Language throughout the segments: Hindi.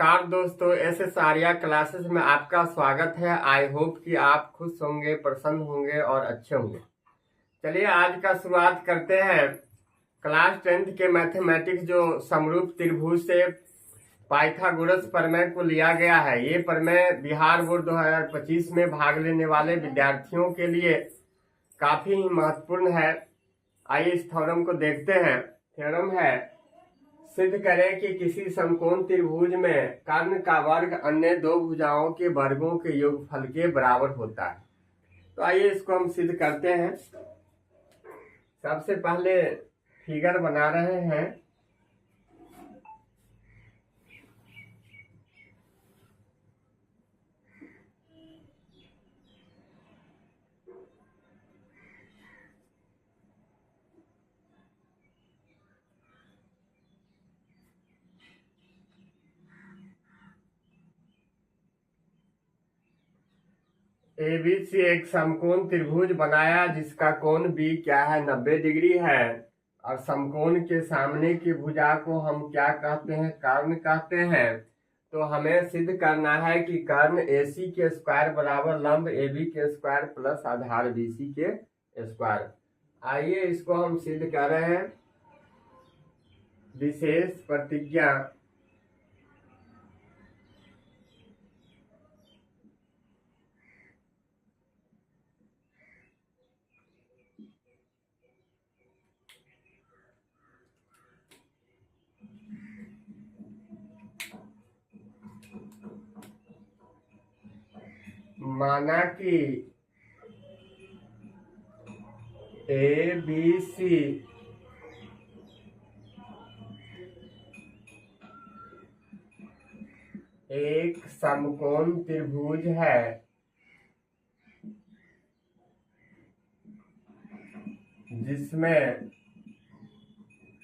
नमस्कार दोस्तों, एस आर्या क्लासेस में आपका स्वागत है। आई होप कि आप खुश होंगे, प्रसन्न होंगे और अच्छे होंगे। चलिए आज का शुरुआत करते हैं। क्लास 10th के मैथमेटिक्स जो समरूप त्रिभुज से पाइथागोरस प्रमेय को लिया गया है, ये प्रमेय बिहार बोर्ड 2025 में भाग लेने वाले विद्यार्थियों के लिए काफी ही महत्वपूर्ण है। आइए इस थ्योरम को देखते हैं। थ्योरम है, सिद्ध करें कि किसी समकोण त्रिभुज में कर्ण का वर्ग अन्य दो भुजाओं के वर्गों के योगफल के बराबर होता है। तो आइए इसको हम सिद्ध करते हैं। सबसे पहले फिगर बना रहे हैं। ABC एक समकोण त्रिभुज बनाया जिसका कोण B क्या है, 90 डिग्री है। और समकोण के सामने की भुजा को हम क्या कहते हैं, कर्ण कहते हैं। तो हमें सिद्ध करना है कि कर्ण AC के स्क्वायर बराबर लंब AB के स्क्वायर प्लस आधार BC के स्क्वायर। आइए इसको हम सिद्ध कर रहे हैं। विशेष प्रतिज्ञा माना कि ABC एक समकोण त्रिभुज है जिसमें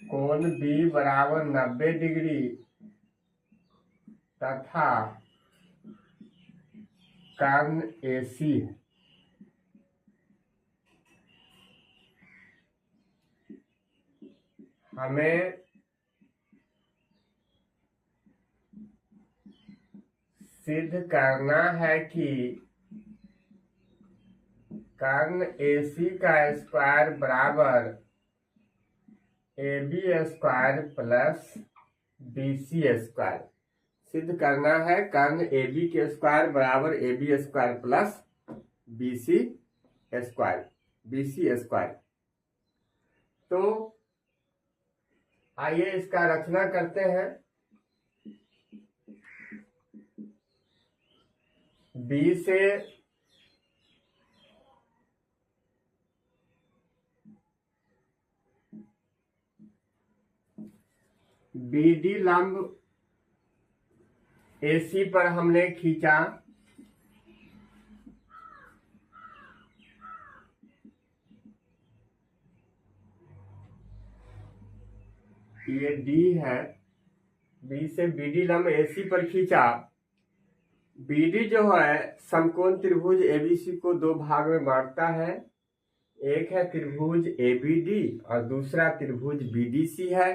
कोण B बराबर 90 डिग्री तथा कर्ण AC है। हमें सिद्ध करना है कि कर्ण AC का स्क्वायर बराबर AB square plus BC square. सिद्ध करना है कर्ण AB के स्क्वायर बराबर AB square plus BC square. तो आइए इसका रचना करते हैं। B से BD लंब AC पर हमने खींचा। ये D है। B से BD लंब AC पर खींचा। BD जो है समकोण त्रिभुज ABC को दो भाग में बांटता है। एक है त्रिभुज ABD और दूसरा त्रिभुज BDC है।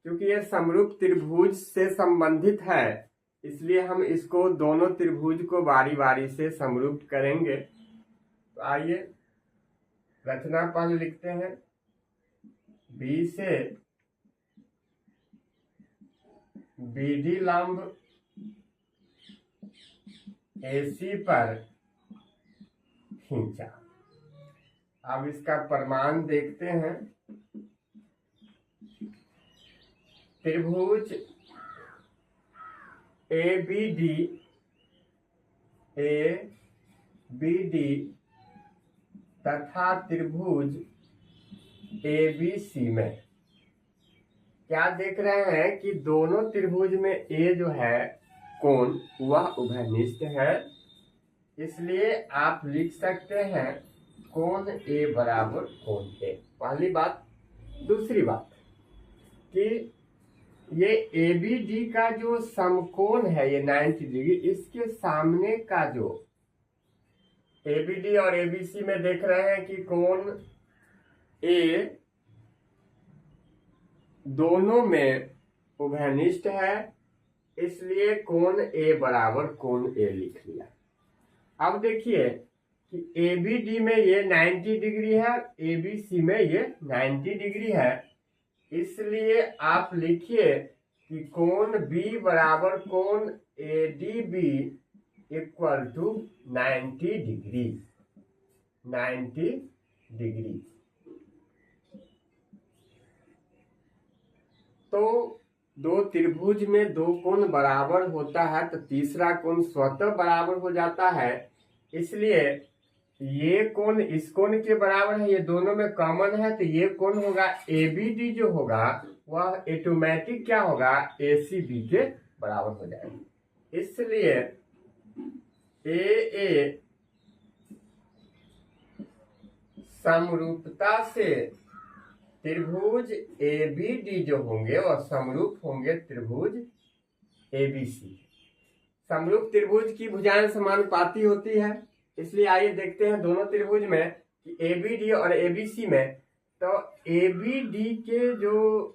क्योंकि ये समरूप त्रिभुज से संबंधित है, इसलिए हम इसको दोनों त्रिभुज को बारी बारी से समरूप करेंगे। तो आइए रचना पहले लिखते हैं। B से BD लंब AC पर खींचा। अब इसका प्रमाण देखते हैं। त्रिभुज ABD तथा त्रिभुज ABC में क्या देख रहे हैं कि दोनों त्रिभुज में A जो है कोण वह उभयनिष्ठ है। इसलिए आप लिख सकते हैं कोण A बराबर कोण A। पहली बात। दूसरी बात कि ये ABD का जो समकोण है, ये 90 डिग्री, इसके सामने का जो ABD और ABC में देख रहे हैं कि कोण A दोनों में उभयनिष्ठ है, इसलिए कोण ए बराबर कोण ए लिख लिया। अब देखिए कि ABD में ये 90 डिग्री है, ABC में ये 90 डिग्री है, इसलिए आप लिखिए कि कोण B बराबर कोण ADB equal to 90 degree. 90 degree. तो दो त्रिभुज में दो कोण बराबर होता है तो तीसरा कोण स्वतः बराबर हो जाता है, इसलिए ये कोण इस कोण के बराबर है, ये दोनों में कॉमन है, तो ये कोण होगा ABD जो होगा वह ऑटोमेटिक क्या होगा ACB के बराबर हो जाएगा। इसलिए AA समरूपता से त्रिभुज ABD जो होंगे वह समरूप होंगे त्रिभुज ABC। समरूप त्रिभुज की भुजाएं समानुपाती होती है, इसलिए आइए देखते हैं दोनों त्रिभुज में कि ABD और ABC में, तो ABD के जो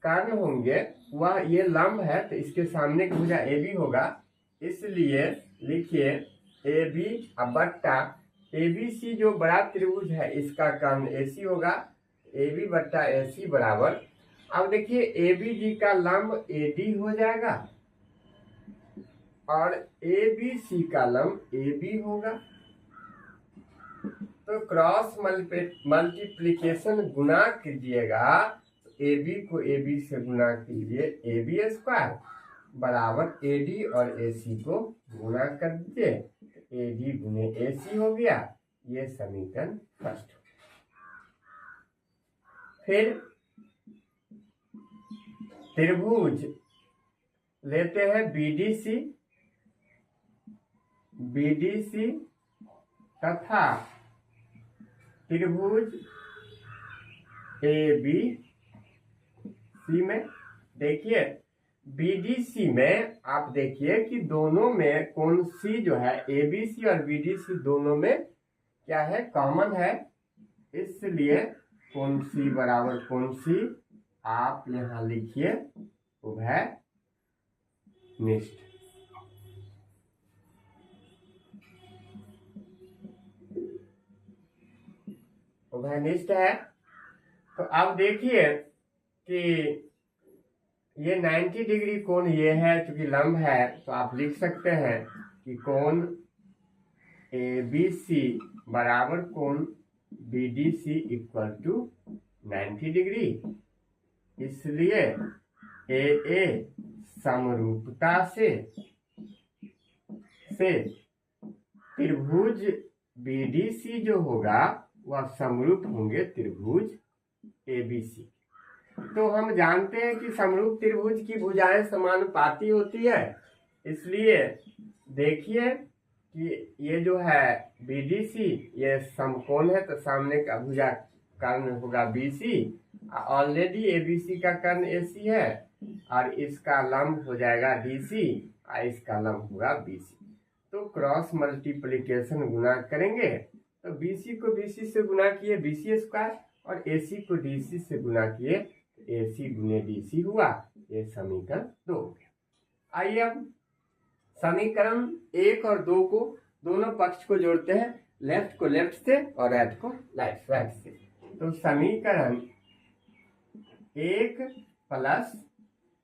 कर्ण होंगे वह ये लंब है, तो इसके सामने की भुजा AB होगा, इसलिए लिखिए AB अब बट्टा ABC जो बड़ा त्रिभुज है इसका कर्ण AC होगा, AB बट्टा AC बराबर, अब देखिए ABD का लंब AD हो जाएगा और ABC का लंब AB होगा। तो क्रॉस मल्टीप्लिकेशन गुना कीजिएगा, तो AB को AB से गुना कीजिए, AB स्क्वायर बराबर AD और AC को गुना कर दीजिए, AD गुने AC हो गया। ये समीकरण फर्स्ट। फिर त्रिभुज लेते हैं BDC तथा त्रिभुज ABC में। देखिए BDC में आप देखिए कि दोनों में कोण C जो है ABC और BDC दोनों में क्या है कॉमन है, इसलिए कोण C बराबर कोण C आप यहां लिखिए उभय निष्ठ। उभयनिष्ठ है। तो अब देखिए कि ये 90 डिग्री कोण ये है, क्योंकि लंब है तो आप लिख सकते हैं कि कोण ABC बराबर कोण BDC इक्वल टू 90 डिग्री, इसलिए AA समरूपता से त्रिभुज BDC जो होगा वह समरूप होंगे त्रिभुज ABC। तो हम जानते हैं कि समरूप त्रिभुज की भुजाएं समानुपाती होती है, इसलिए देखिए कि ये जो है BDC ये समकोण है, तो सामने का भुजा कर्ण होगा BC, ऑलरेडी ABC का कर्ण AC है और इसका लंब हो जाएगा DC और इसका लंब होगा BC। तो क्रॉस मल्टीप्लिकेशन गुना करेंगे तो BC को BC से गुना किए BC स्क्वायर और AC को DC से गुना किए AC गुने DC हुआ। ये समीकरण 2 हो गया। आइए अब समीकरण 1 और 2 को दोनों पक्ष को जोड़ते हैं, लेफ्ट को लेफ्ट से और राइट को राइट से। तो समीकरण 1 प्लस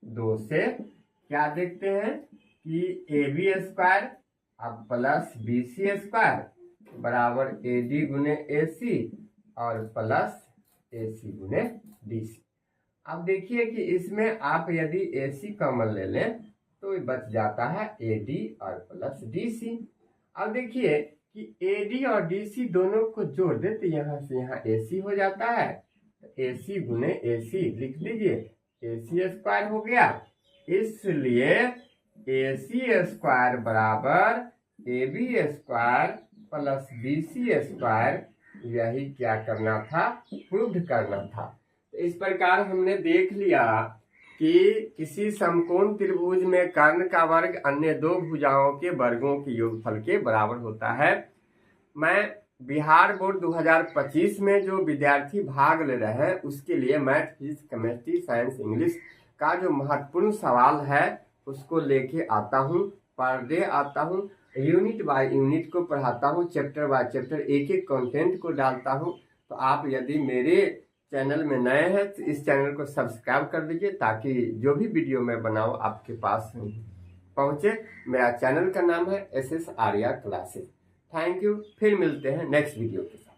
2 से क्या देखते हैं कि AB स्क्वायर अब प्लस BC स्क्वायर बराबर AD गुने AC और प्लस AC गुने DC। अब देखिए कि इसमें आप यदि AC कॉमन ले लें तो बच जाता है AD और प्लस DC। अब देखिए कि AD और DC दोनों को जोड़ दे तो यहाँ से यहाँ AC हो जाता है, तो AC गुने AC लिख लीजिए, AC स्क्वायर हो गया, इसलिए AC स्क्वायर बराबर AB square plus BC square, यही क्या करना था प्रूव करना था। तो इस प्रकार हमने देख लिया कि किसी समकोण त्रिभुज में कर्ण का वर्ग अन्य दो भुजाओं के वर्गों के योगफल के बराबर होता है। मैं बिहार बोर्ड 2025 में जो विद्यार्थी भाग ले रहे हैं उसके लिए math physics chemistry science English का जो महत्वपूर्ण सवाल है उसको लेके आता हूँ, पर डे आता हूँ, यूनिट बाय यूनिट को पढ़ाता हूँ, चैप्टर बाय चैप्टर एक एक कंटेंट को डालता हूँ। तो आप यदि मेरे चैनल में नए हैं तो इस चैनल को सब्सक्राइब कर दीजिए, ताकि जो भी वीडियो मैं बनाऊँ आपके पास पहुँचे। मेरा चैनल का नाम है SS Arya classes. Thank you, फिर मिलते हैं नेक्स्ट वीडियो के साथ।